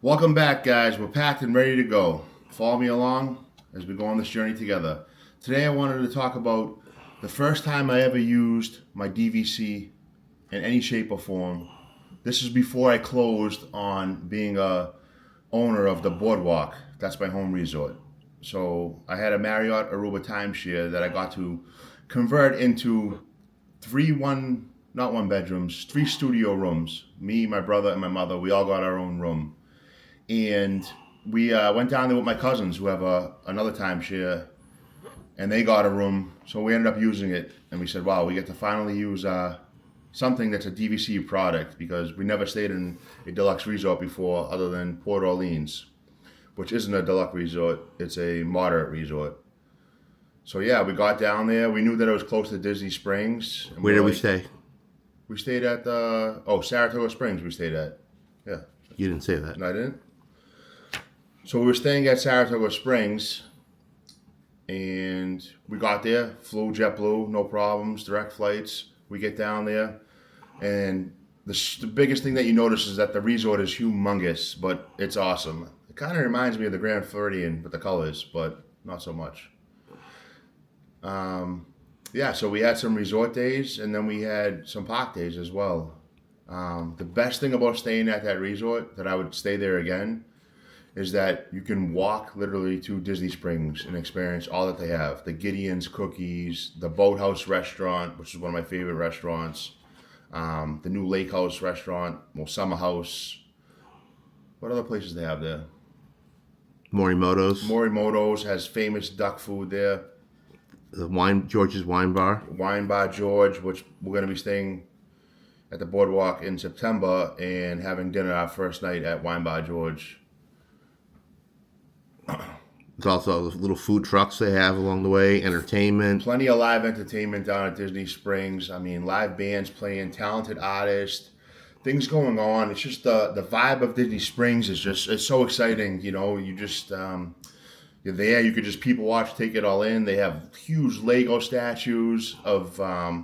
Welcome back, guys. We're packed and ready to go. Follow me along as we go on this journey together. Today, I wanted to talk about the first time I ever used my DVC in any shape or form. This is before I closed on being a owner of the Boardwalk. That's my home resort. So I had a Marriott Aruba timeshare that I got to convert into not one bedrooms, three studio rooms. Me, my brother, and my mother, we all got our own room. And we went down there with my cousins who have another timeshare, and they got a room. So we ended up using it, and we said, wow, we get to finally use something that's a DVC product, because we never stayed in a deluxe resort before other than Port Orleans, which isn't a deluxe resort, it's a moderate resort. So yeah, we got down there. We knew that it was close to Disney Springs. And Where did we stay? We stayed at Saratoga Springs we stayed at. Yeah. You didn't say that. No, I didn't? So we were staying at Saratoga Springs, and we got there, flew JetBlue, no problems, direct flights. We get down there, and the biggest thing that you notice is that the resort is humongous, but it's awesome. It kind of reminds me of the Grand Floridian with the colors, but not so much. Yeah, so we had some resort days, and then we had some park days as well. The best thing about staying at that resort, that I would stay there again, is that you can walk literally to Disney Springs and experience all that they have. The Gideon's Cookies, the Boathouse Restaurant, which is one of my favorite restaurants, the new Lake House Restaurant, Summer House. What other places they have there? Morimoto's. Morimoto's has famous duck food there. George's Wine Bar. Wine Bar George, which we're going to be staying at the Boardwalk in September and having dinner our first night at Wine Bar George. There's also little food trucks they have along the way, entertainment. Plenty of live entertainment down at Disney Springs. I mean, live bands playing, talented artists, things going on. It's just the vibe of Disney Springs is it's so exciting. You know, you just you're there. You could just people watch, take it all in. They have huge Lego statues of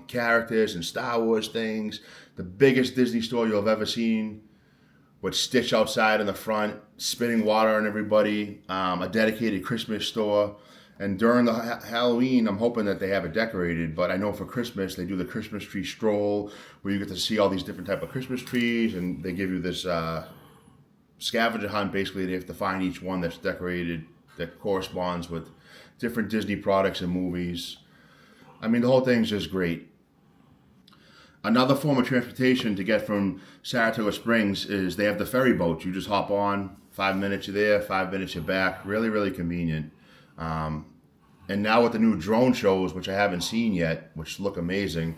characters and Star Wars things. The biggest Disney store you'll have ever seen, with Stitch outside in the front, spitting water on everybody, a dedicated Christmas store. And during the Halloween, I'm hoping that they have it decorated, but I know for Christmas, they do the Christmas tree stroll, where you get to see all these different type of Christmas trees, and they give you this scavenger hunt. Basically, they have to find each one that's decorated, that corresponds with different Disney products and movies. I mean, the whole thing's just great. Another form of transportation to get from Saratoga Springs is they have the ferry boats. You just hop on, 5 minutes you're there, 5 minutes you're back. Really, really convenient. And now with the new drone shows, which I haven't seen yet, which look amazing,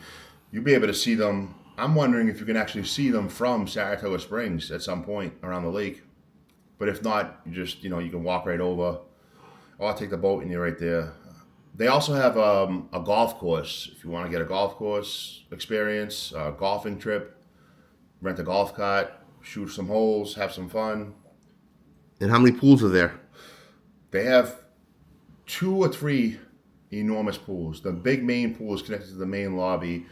you'll be able to see them. I'm wondering if you can actually see them from Saratoga Springs at some point around the lake. But if not, you can walk right over. Or I'll take the boat and you're right there. They also have a golf course. If you want to get a golf course experience, a golfing trip, rent a golf cart, shoot some holes, have some fun. And how many pools are there? They have 2 or 3 enormous pools. The big main pool is connected to the main lobby,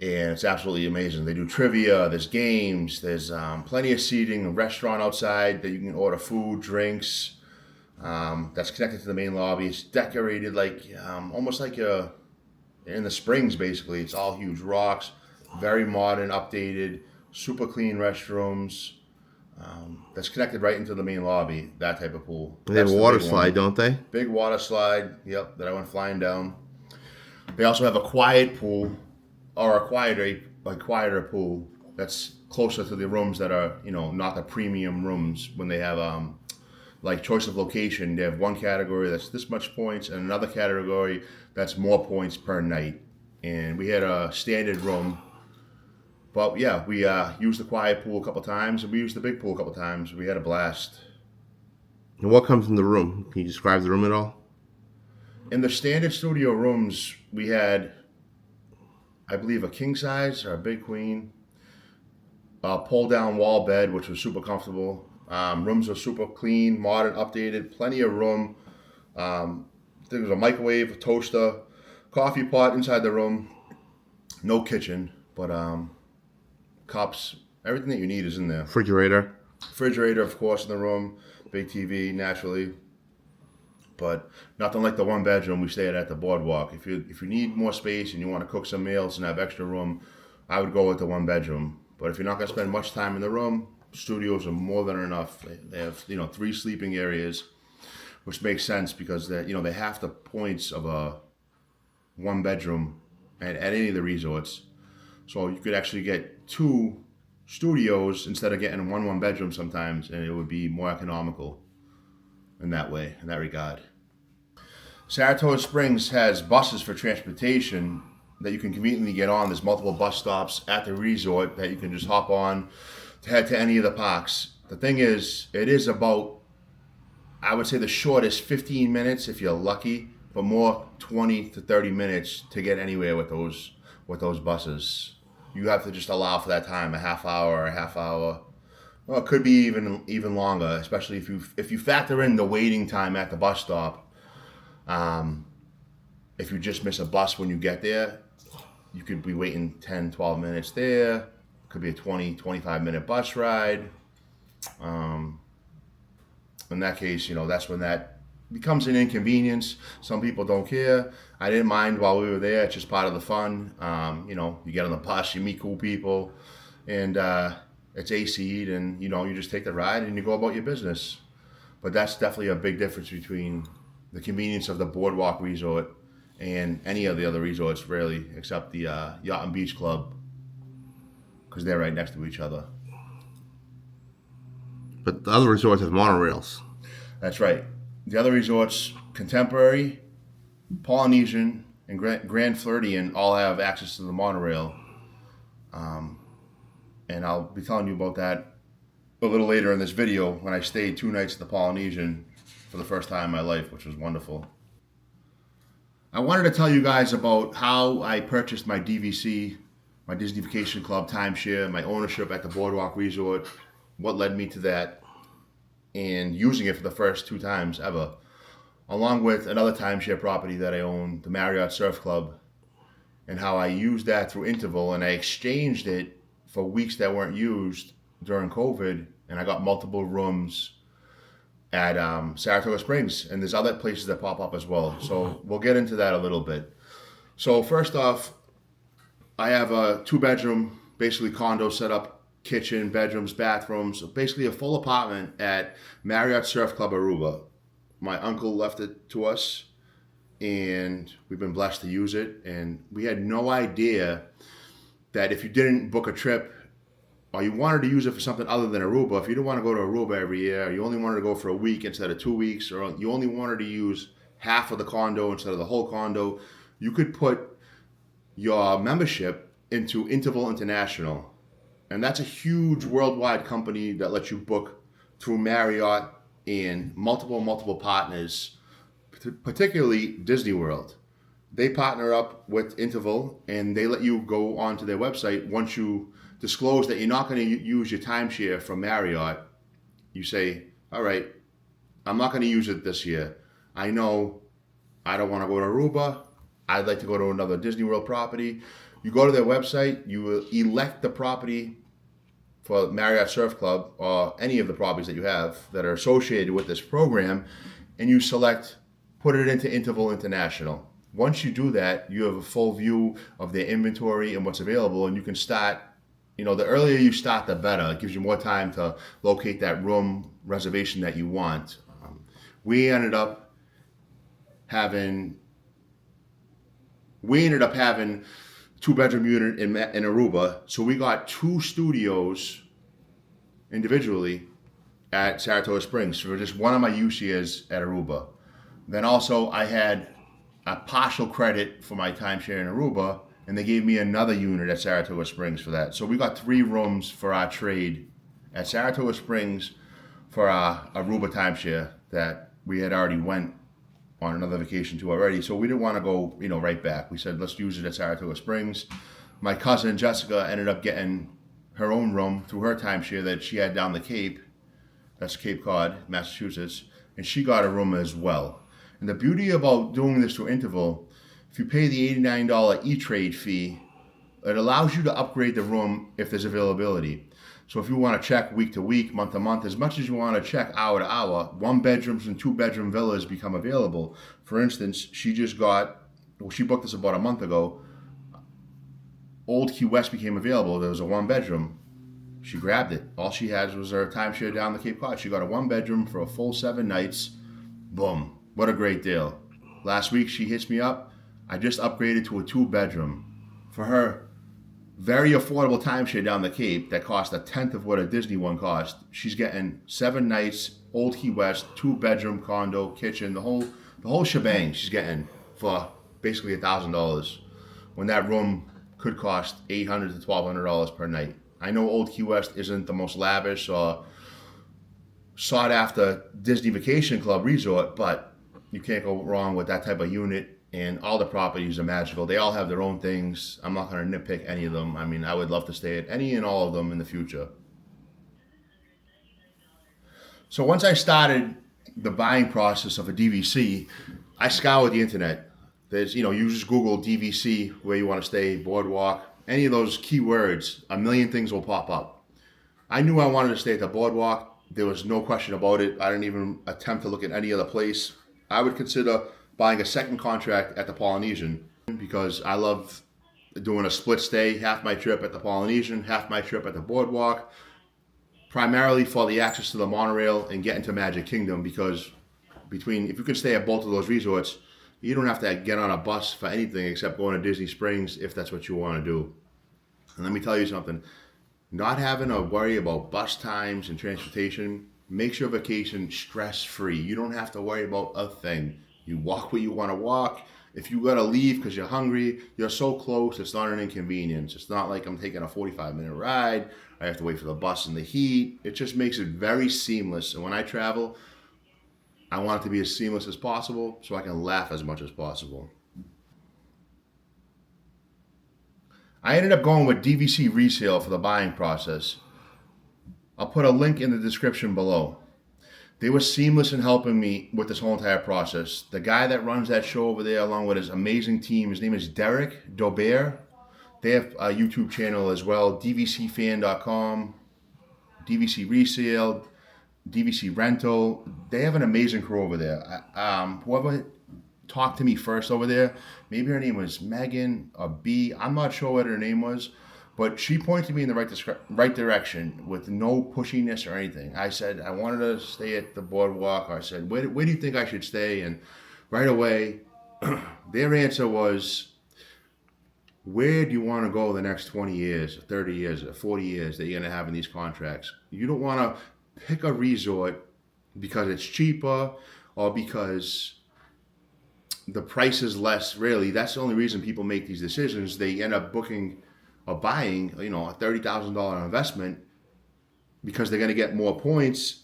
and it's absolutely amazing. They do trivia, there's games, there's plenty of seating, a restaurant outside that you can order food, drinks. That's connected to the main lobby. It's decorated like almost like in the Springs. Basically, it's all huge rocks, very modern, updated, super clean restrooms. That's connected right into the main lobby. That type of pool. They have a water slide, don't they? Big water slide. Yep, that I went flying down. They also have a quiet pool, or a quieter pool that's closer to the rooms that are not the premium rooms. When they have like choice of location, they have one category that's this much points and another category that's more points per night. And we had a standard room, but yeah, we used the quiet pool a couple times and we used the big pool a couple times. We had a blast. And what comes in the room? Can you describe the room at all? In the standard studio rooms, we had, I believe, a king size or a big queen, a pull down wall bed, which was super comfortable. Rooms are super clean, modern, updated, plenty of room. There was a microwave, a toaster, coffee pot inside the room. No kitchen, but cups, everything that you need is in there. Refrigerator. Refrigerator, of course, in the room. Big TV, naturally. But nothing like the one bedroom we stay at the boardwalk. If you need more space and you want to cook some meals and have extra room, I would go with the one bedroom. But if you're not going to spend much time in the room, studios are more than enough. They have 3 sleeping areas, which makes sense because they have the points of a one bedroom at any of the resorts. So you could actually get 2 studios instead of getting one bedroom sometimes, and it would be more economical in that way, in that regard. Saratoga Springs has buses for transportation that you can conveniently get on. There's multiple bus stops at the resort that you can just hop on to head to any of the parks. The thing is, it is about, I would say the shortest 15 minutes if you're lucky, but more 20 to 30 minutes to get anywhere with those buses. You have to just allow for that time, a half hour. Well, it could be even longer, especially if you factor in the waiting time at the bus stop. If you just miss a bus when you get there, you could be waiting 10, 12 minutes there. It could be a 20, 25-minute bus ride. In that case, that's when that becomes an inconvenience. Some people don't care. I didn't mind while we were there. It's just part of the fun. You get on the bus, you meet cool people, and it's AC'd, and you just take the ride and you go about your business. But that's definitely a big difference between the convenience of the Boardwalk Resort and any of the other resorts, really, except the Yacht and Beach Club, because they're right next to each other. But the other resorts have monorails. That's right. The other resorts, Contemporary, Polynesian, and Grand Floridian, all have access to the monorail. And I'll be telling you about that a little later in this video when I stayed 2 nights at the Polynesian for the first time in my life, which was wonderful. I wanted to tell you guys about how I purchased my DVC, my Disney Vacation Club timeshare, my ownership at the Boardwalk Resort, what led me to that, and using it for the first 2 times ever, along with another timeshare property that I own, the Marriott Surf Club, and how I used that through Interval, and I exchanged it for weeks that weren't used during COVID, and I got multiple rooms at Saratoga Springs, and there's other places that pop up as well. So we'll get into that a little bit. So first off, I have a 2-bedroom, basically condo setup, kitchen, bedrooms, bathrooms, basically a full apartment at Marriott Surf Club Aruba. My uncle left it to us, and we've been blessed to use it. And we had no idea that if you didn't book a trip, or you wanted to use it for something other than Aruba, if you didn't want to go to Aruba every year, or you only wanted to go for a week instead of 2 weeks, or you only wanted to use half of the condo instead of the whole condo, you could put your membership into Interval International. And that's a huge worldwide company that lets you book through Marriott and multiple partners, particularly Disney World. They partner up with Interval, and they let you go onto their website. Once you disclose that you're not going to use your timeshare from Marriott, you say, all right, I'm not going to use it this year. I know I don't want to go to Aruba. I'd like to go to another Disney World property. You go to their website, you will elect the property for Marriott Surf Club or any of the properties that you have that are associated with this program, and you select, put it into Interval International. Once you do that, you have a full view of their inventory and what's available, and you can start, the earlier you start, the better. It gives you more time to locate that room reservation that you want. We ended up having 2-bedroom unit in Aruba, so we got 2 studios individually at Saratoga Springs for just one of my use years at Aruba. Then also I had a partial credit for my timeshare in Aruba, and they gave me another unit at Saratoga Springs for that. So we got 3 rooms for our trade at Saratoga Springs for our Aruba timeshare that we had already went on another vacation to already. So we didn't want to go, right back. We said, let's use it at Saratoga Springs. My cousin Jessica ended up getting her own room through her timeshare that she had down the Cape. That's Cape Cod, Massachusetts. And she got a room as well. And the beauty about doing this through Interval, if you pay the $89 E-Trade fee, it allows you to upgrade the room if there's availability. So if you want to check week to week, month to month, as much as you want to check hour to hour, 1 bedrooms and 2 bedroom villas become available. For instance, she booked this about a month ago. Old Key West became available. There was a 1 bedroom. She grabbed it. All she had was her timeshare down the Cape Cod. She got a 1 bedroom for a full 7 nights. Boom. What a great deal. Last week she hits me up. I just upgraded to a 2 bedroom. For her very affordable timeshare down the Cape that cost a tenth of what a Disney one cost, she's getting 7 nights, Old Key West, 2 bedroom condo, kitchen, the whole shebang she's getting for basically $1,000. When that room could cost $800 to $1,200 per night. I know Old Key West isn't the most lavish or sought after Disney Vacation Club resort, but you can't go wrong with that type of unit, and all the properties are magical. They all have their own things. I'm not going to nitpick any of them. I mean, I would love to stay at any and all of them in the future. So once I started the buying process of a DVC, I scoured the internet. You just Google DVC, where you want to stay, boardwalk, any of those keywords, a million things will pop up. I knew I wanted to stay at the boardwalk. There was no question about it. I didn't even attempt to look at any other place. I would consider buying a second contract at the Polynesian because I love doing a split stay, half my trip at the Polynesian, half my trip at the boardwalk, primarily for the access to the monorail and getting to Magic Kingdom, because if you can stay at both of those resorts, you don't have to get on a bus for anything except going to Disney Springs if that's what you want to do. And let me tell you something, not having to worry about bus times and transportation makes your vacation stress-free. You don't have to worry about a thing. You walk where you want to walk. If you got to leave because you're hungry, you're so close, it's not an inconvenience. It's not like I'm taking a 45-minute ride. I have to wait for the bus in the heat. It just makes it very seamless. And when I travel, I want it to be as seamless as possible so I can laugh as much as possible. I ended up going with DVC resale for the buying process. I'll put a link in the description below. They were seamless in helping me with this whole entire process. The guy that runs that show over there, along with his amazing team, his name is Derek Daubert. They have a YouTube channel as well, dvcfan.com, DVC Resale, DVC Rental. They have an amazing crew over there. Whoever talked to me first over there, maybe her name was Megan or B, I'm not sure what her name was, but she pointed me in the right direction with no pushiness or anything. I said I wanted to stay at the boardwalk. I said, where do you think I should stay? And right away, their answer was, where do you want to go the next 20 years, 30 years, 40 years that you're going to have in these contracts? You don't want to pick a resort because it's cheaper or because the price is less. Really, that's the only reason people make these decisions. They end up booking or buying, a $30,000 investment because they're going to get more points,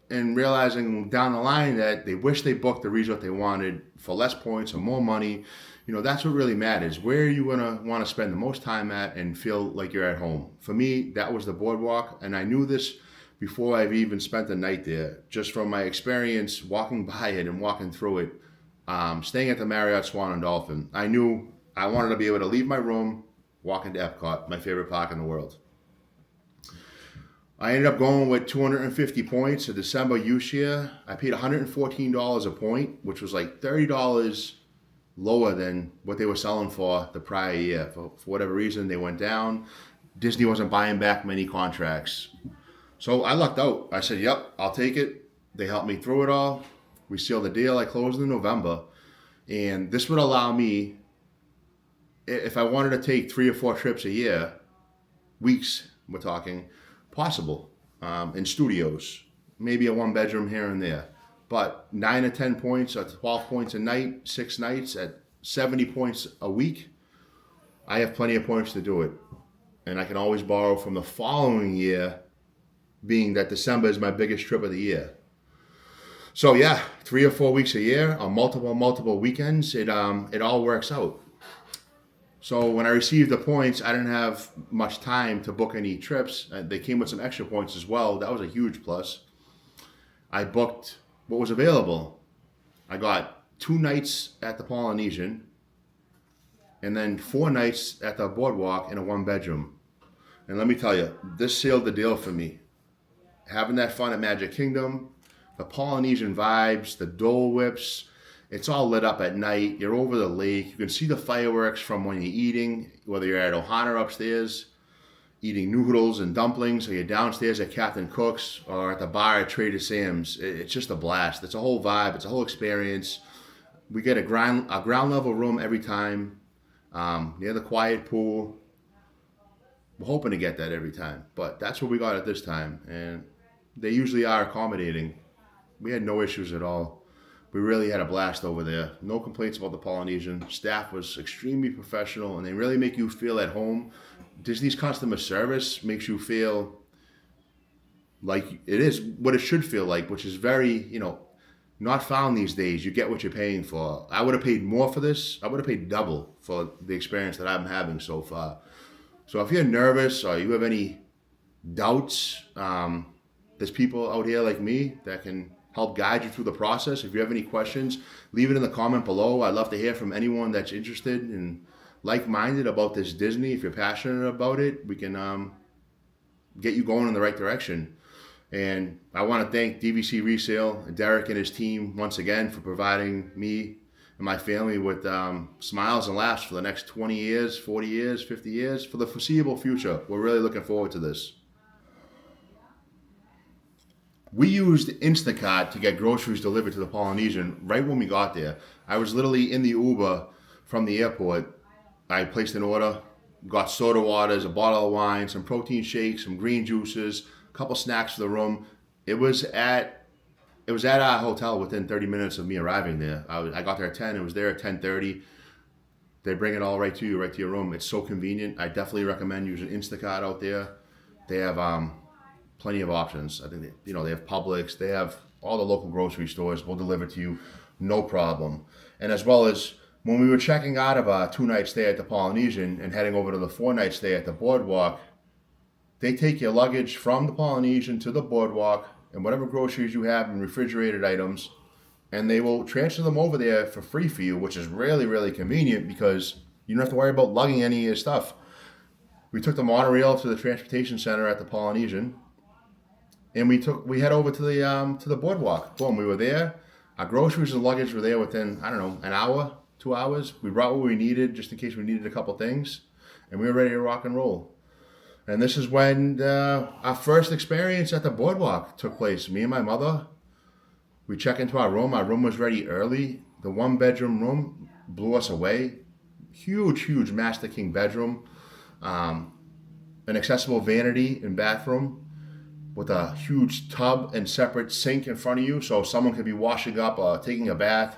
and realizing down the line that they wish they booked the resort they wanted for less points or more money. That's what really matters. Where are you going to want to spend the most time at and feel like you're at home? For me, that was the boardwalk, and I knew this before I've even spent the night there, just from my experience walking by it and walking through it, staying at the Marriott Swan and Dolphin. I knew I wanted to be able to leave my room, walk into Epcot, my favorite park in the world. I ended up going with 250 points, a December use year. I paid $114 a point, which was like $30 lower than what they were selling for the prior year. For whatever reason, they went down. Disney wasn't buying back many contracts. So I lucked out. I said, yep, I'll take it. They helped me through it all. We sealed the deal. I closed in November. And this would allow me, if I wanted to take 3 or 4 trips a year, weeks we're talking, possible, in studios, maybe a 1 bedroom here and there. But 9 or 10 points or 12 points a night, 6 nights at 70 points a week, I have plenty of points to do it. And I can always borrow from the following year, being that December is my biggest trip of the year. So yeah, 3 or 4 weeks a year on multiple weekends, it all works out. So when I received the points, I didn't have much time to book any trips. They came with some extra points as well. That was a huge plus. I booked what was available. I got 2 nights at the Polynesian and then 4 nights at the boardwalk in a 1 bedroom. And let me tell you, this sealed the deal for me. Having that fun at Magic Kingdom, the Polynesian vibes, the Dole Whips, it's all lit up at night. You're over the lake. You can see the fireworks from when you're eating, whether you're at Ohana upstairs, eating noodles and dumplings, or you're downstairs at Captain Cook's, or at the bar at Trader Sam's. It's just a blast. It's a whole vibe. It's a whole experience. We get a ground level room every time, near the quiet pool. We're hoping to get that every time, but that's what we got at this time, and they usually are accommodating. We had no issues at all. We really had a blast over there. No complaints about the Polynesian. Staff was extremely professional, and they really make you feel at home. Disney's customer service makes you feel like it is what it should feel like, which is very, not found these days. You get what you're paying for. I would have paid more for this. I would have paid double for the experience that I'm having so far. So if you're nervous or you have any doubts, there's people out here like me that can help guide you through the process. If you have any questions, leave it in the comment below. I'd love to hear from anyone that's interested and like-minded about this Disney. If you're passionate about it, we can get you going in the right direction. And I want to thank DVC Resale and Derek and his team once again for providing me and my family with smiles and laughs for the next 20 years, 40 years, 50 years, for the foreseeable future. We're really looking forward to this. We used Instacart to get groceries delivered to the Polynesian right when we got there. I was literally in the Uber from the airport. I placed an order, got soda waters, a bottle of wine, some protein shakes, some green juices, a couple snacks for the room. It was at our hotel within 30 minutes of me arriving there. I got there at 10. It was there at 10:30. They bring it all right to you, right to your room. It's so convenient. I definitely recommend using Instacart out there. They have plenty of options. I think they have Publix. They have all the local grocery stores. Will deliver to you, no problem. And as well as when we were checking out of a 2-night stay at the Polynesian and heading over to the 4-night stay at the Boardwalk, they take your luggage from the Polynesian to the Boardwalk and whatever groceries you have and refrigerated items, and they will transfer them over there for free for you, which is really, really convenient because you don't have to worry about lugging any of your stuff. We took the monorail to the transportation center at the Polynesian, and we head over to the Boardwalk. Boom, we were there. Our groceries and luggage were there within, I don't know, an hour, 2 hours. We brought what we needed just in case we needed a couple things, and we were ready to rock and roll. And this is when our first experience at the Boardwalk took place. Me and my mother, we check into our room. Our room was ready early. The 1-bedroom room blew us away. Huge Master King bedroom. An accessible vanity and bathroom with a huge tub and separate sink in front of you, so someone could be washing up or taking a bath,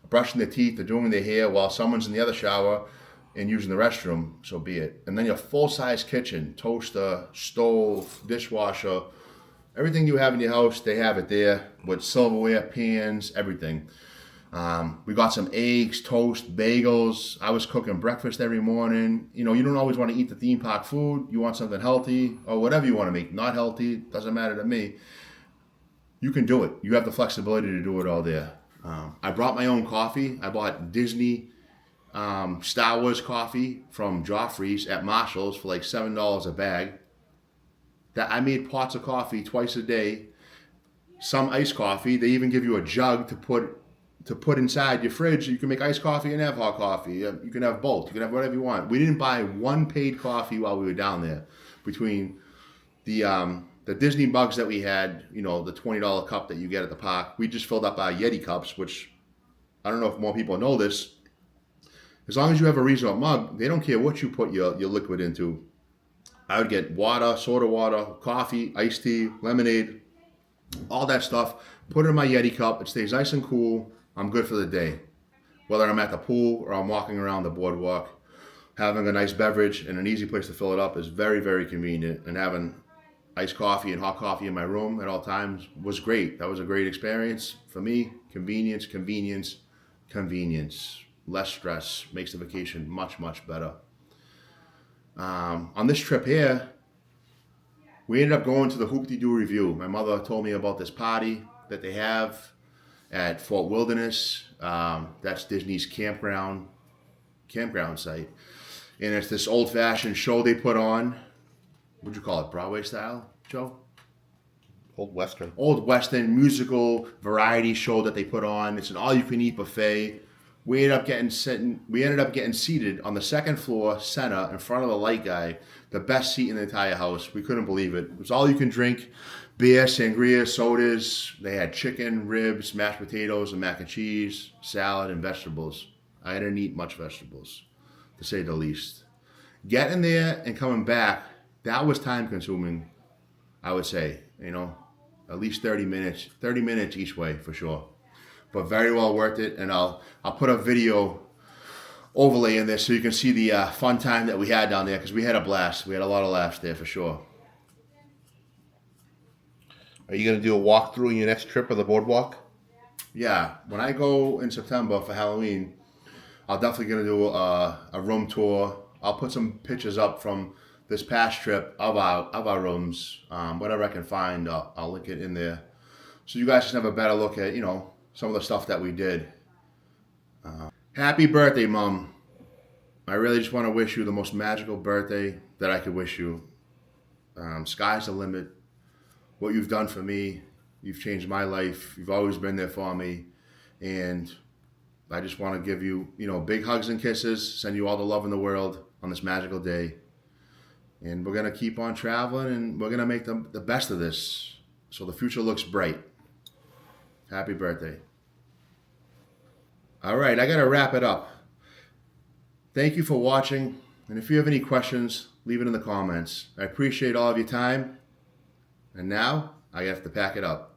brushing their teeth, or doing their hair while someone's in the other shower and using the restroom, so be it. And then your full-size kitchen, toaster, stove, dishwasher, everything you have in your house, they have it there with silverware, pans, everything. We got some eggs, toast, bagels. I was cooking breakfast every morning. You don't always want to eat the theme park food. You want something healthy or whatever you want to make. Not healthy, doesn't matter to me. You can do it. You have the flexibility to do it all there. I brought my own coffee. I bought Disney Star Wars coffee from Joffrey's at Marshall's for like $7 a bag. That I made pots of coffee twice a day. Some iced coffee. They even give you a jug to put inside your fridge. You can make iced coffee and have hot coffee. You can have both. You can have whatever you want. We didn't buy one paid coffee while we were down there. Between the Disney mugs that we had, the $20 cup that you get at the park, we just filled up our Yeti cups, which I don't know if more people know this. As long as you have a reasonable mug, they don't care what you put your liquid into. I would get water, soda water, coffee, iced tea, lemonade, all that stuff. Put it in my Yeti cup. It stays nice and cool. I'm good for the day. Whether I'm at the pool or I'm walking around the Boardwalk, having a nice beverage and an easy place to fill it up is very, very convenient. And having iced coffee and hot coffee in my room at all times was great. That was a great experience for me. Convenience. Less stress makes the vacation much, much better. On this trip here, we ended up going to the Hoop-de-Doo Review. My mother told me about this party that they have at Fort Wilderness. That's Disney's campground site. And it's this old-fashioned show they put on. what'd you call it, Broadway style, Joe? Old Western. Old Western musical variety show that they put on. It's an all-you-can-eat buffet. We ended up getting seated on the second floor, center, in front of the light guy, the best seat in the entire house. We couldn't believe it. It was all you can drink, beer, sangria, sodas. They had chicken, ribs, mashed potatoes, and mac and cheese, salad, and vegetables. I didn't eat much vegetables, to say the least. Getting there and coming back, that was time consuming, I would say. At least 30 minutes each way for sure. But very well worth it. And I'll put a video overlay in this so you can see the fun time that we had down there, because we had a blast. We had a lot of laughs there for sure. Are you going to do a walkthrough on your next trip of the boardwalk? Yeah, when I go in September for Halloween, I'll definitely going to do a room tour. I'll put some pictures up from this past trip of our rooms. Whatever I can find, I'll link it in there, so you guys can have a better look at some of the stuff that we did. Happy birthday, Mom! I really just want to wish you the most magical birthday that I could wish you. Sky's the limit. What you've done for me, you've changed my life. You've always been there for me, and I just want to give you, big hugs and kisses. Send you all the love in the world on this magical day. And we're going to keep on traveling, and we're going to make the best of this, so the future looks bright. Happy birthday. All right, I got to wrap it up. Thank you for watching. And if you have any questions, leave it in the comments. I appreciate all of your time. And now I have to pack it up.